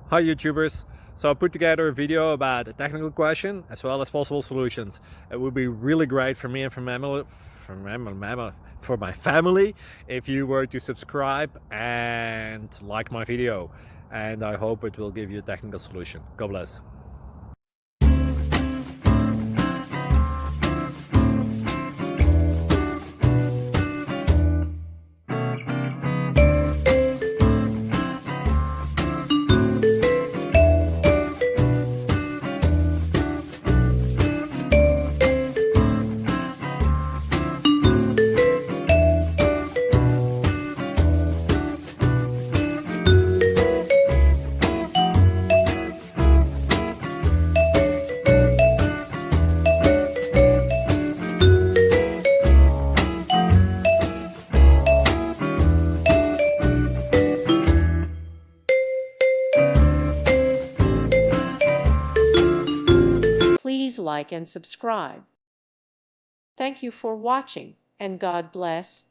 Hi YouTubers! So I put together a video about a technical question as well as possible solutions. It would be really great for me and for my family if you were to subscribe and like my video, and I hope it will give you a technical solution. God bless. Please like and subscribe. Thank you for watching, and God bless.